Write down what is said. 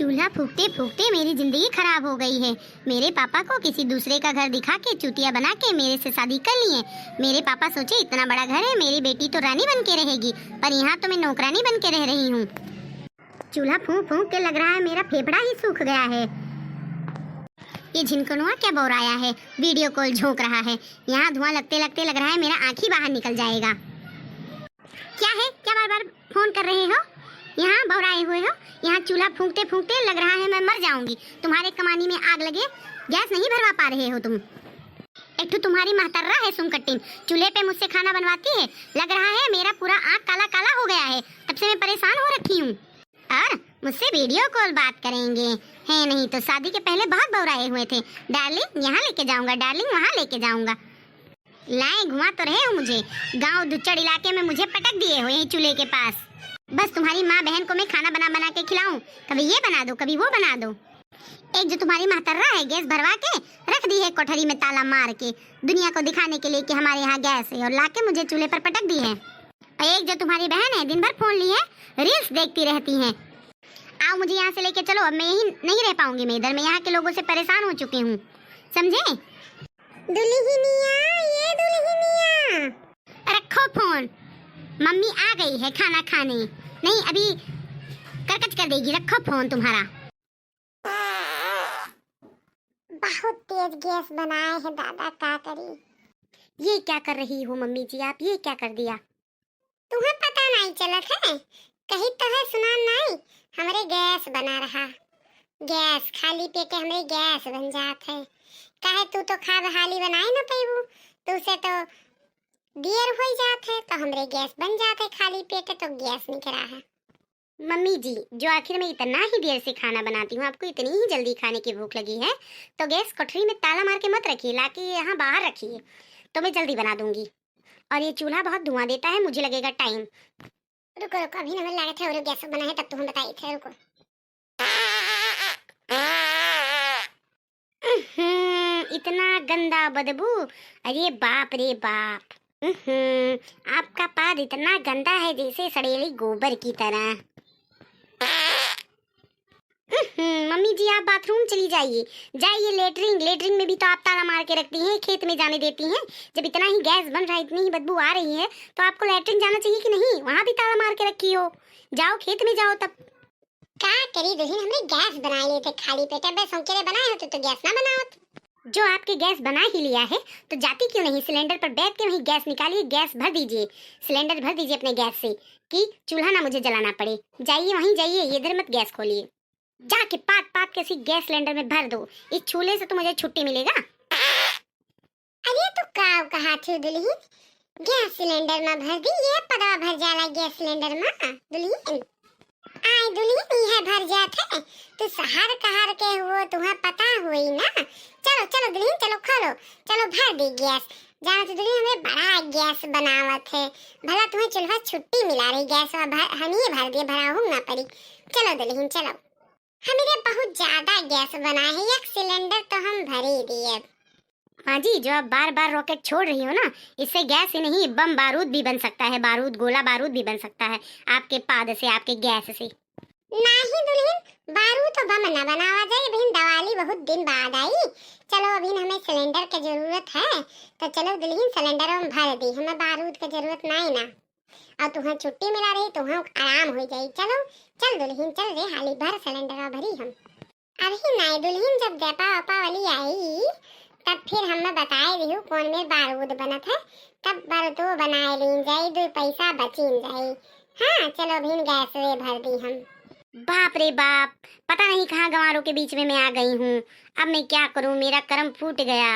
चूल्हा फूकते फूकते मेरी जिंदगी खराब हो गई है। मेरे पापा को किसी दूसरे का घर दिखा के चुतिया बना के मेरे से शादी कर लिए। मेरे पापा सोचे इतना बड़ा घर है, मेरी बेटी तो रानी बन के रहेगी, पर यहाँ तो मैं नौकरानी बन के रह रही हूँ। चूल्हा फूंक फूंक के लग रहा है मेरा फेफड़ा ही सूख गया है। ये झिनकनुआ क्या बौराया है, वीडियो कॉल झोंक रहा है। यहाँ धुआं लगते लगते लग रहा है मेरा आँख ही बाहर निकल जाएगा। क्या है, क्या बार बार फोन कर रहे हो? यहाँ बौराए हुए हो? यहाँ चूल्हा फूंकते फूंकते लग रहा है मैं मर जाऊंगी। तुम्हारे कमानी में आग लगे, गैस नहीं भरवा पा रहे हो तुम। एक तो तुम्हारी महतर्रा है सुमकट्टिन, चूल्हे पे मुझसे खाना बनवाती है। लग रहा है मेरा पूरा आँख काला काला हो गया है, तब से मैं परेशान हो रखी हूँ। और मुझसे वीडियो कॉल बात करेंगे है नहीं तो शादी के पहले बहुत बौराए हुए थे। डार्लिंग यहाँ लेके जाऊंगा, डार्लिंग वहाँ लेके जाऊंगा। लाए घुमा तो रहे हो मुझे, गांव दुच्चड़ इलाके में मुझे पटक दिए हो यही चूल्हे के पास। बस तुम्हारी माँ बहन को मैं खाना बना बना के खिलाऊं, कभी ये बना दो कभी वो बना दो। एक जो तुम्हारी महतर्रा है गैस भरवा के रख दी है कोठरी में ताला मार के, दुनिया को दिखाने के लिए कि हमारे यहाँ गैस है, और लाके मुझे चूल्हे पर पटक दी है। और एक जो तुम्हारी बहन है दिन भर फोन ली है, रील्स देखती रहती है। आओ मुझे यहाँ से लेके चलो, अब मैं यही नहीं रह पाऊंगी मैं इधर। मैं यहाँ के लोगों से परेशान हो चुकी हूँ, समझे? दुल्हनिया, ये दुल्हनिया, रखो फोन, मम्मी आ गई है खाना खाने। नहीं अभी करकच कर देगी, रखो फोन तुम्हारा। बहुत तेज गैस बनाए है दादा, क्या करी। ये क्या कर रही हो मम्मी जी आप, ये क्या कर दिया? तुम्हें पता नहीं चलत है, कहीं तो है सुना नहीं, हमारे गैस बना रहा। गैस खाली पेटे हमारे गैस बन जात है। काहे तू तो खा हाली बनाए ना पेबू, तू से तो देर हो जात है तो हमरे गैस बन जाते, खाली पेट तो गैस निकल रहा है। मम्मी जी जो आखिर में इतना ही देर से खाना बनाती हूँ, आपको इतनी ही जल्दी खाने की भूख लगी है तो गैस कोठरी में ताला मार के मत रखिए, लाके यहाँ बाहर रखिए तो मैं जल्दी बना दूंगी। और ये चूल्हा बहुत धुआं देता है, मुझे लगेगा टाइम। रुको रुको, अभी नमक लगा था और गैस बना है तब तो हम बताए थे। रुको, इतना गंदा बदबू, अरे बाप रे बाप। आपका पाद इतना गंदा है जैसे सड़ेली गोबर की तरह। मम्मी जी आप बाथरूम चली जाइए, जाइए लेटरिन, लेटरिन में भी तो आप ताला मार के रखती हैं, खेत में जाने देती हैं। जब इतना ही गैस बन रहा है, इतनी ही बदबू आ रही है तो आपको लेटरिन जाना चाहिए कि नहीं? वहाँ भी ताला मार के रखी हो, जाओ खेत में जाओ। तब क्या करी दुल्हन, हमने गैस बना लिए थे खाली पेट, बस हम के बनाए होते तो गैस ना बनाओ। जो आपके गैस बना ही लिया है तो जाती क्यों नहीं सिलेंडर पर बैठ के वहीं गैस निकालिए, गैस भर दीजिए, सिलेंडर भर दीजिए अपने गैस से कि चूल्हा ना मुझे जलाना पड़े। जाइए वहीं जाइए, इधर मत गैस खोलिए, जाके पात पात के गैस सिलेंडर में भर दो, इस चूल्हे से तो मुझे छुट्टी मिलेगा। अरे तू का कहा थी दुल्हन, गैस सिलेंडर में भर दी, ये पदवा भर जाला गैस सिलेंडर में दुल्हन। आय दुल्हन यह भर जात है, तू सहार कहार के हुआ तुम्हें पता हुई ना। चलो चलो दुल्हन चलो खोलो, चलो भर दी गैस। जानो तो दुल्हन हमें बड़ा गैस बनावत है, भला तुम्हें चूल्हा छुट्टी मिला रही, गैस हम ही भर दिए, भराऊ ना पड़ी। चलो दुल्हन चलो, हमें बहुत ज्यादा गैस बना है, एक सिलेंडर तो हम भर ही दिए। हाँ जी, जो आप बार बार रॉकेट छोड़ रही हो ना, इससे गैस ही नहीं बम बारूद भी बन सकता है, बारूद गोला बारूद भी बन सकता है आपके पाद से, आपके गैस से। नहीं दुल्हन, बारूद तो बम ना बनावा जाए, बहन दिवाली बहुत दिन बाद आई। चलो अभी हमें सिलेंडर की जरूरत है तो चलो दुल्हन सिलेंडर हम भर दी, हमें बारूद की जरूरत नहीं ना। और तुम्हें छुट्टी मिला रही तो हम आराम हो जाए। चलो चल दुल्हन चल रे, हाली भर सिलेंडर भरी हम। अभी नहीं दुल्हन, जब दीपा वापा वाली आई तब फिर हमें बताए रही कौन में बारूद बनत है, तब बारूद बनाए ली जाए, दो पैसा बची जाए। हाँ चलो अभी गैस वे भर दी हम। बाप रे बाप, पता नहीं कहाँ गंवारों के बीच में मैं आ गई हूँ, अब मैं क्या करूँ, मेरा कर्म फूट गया।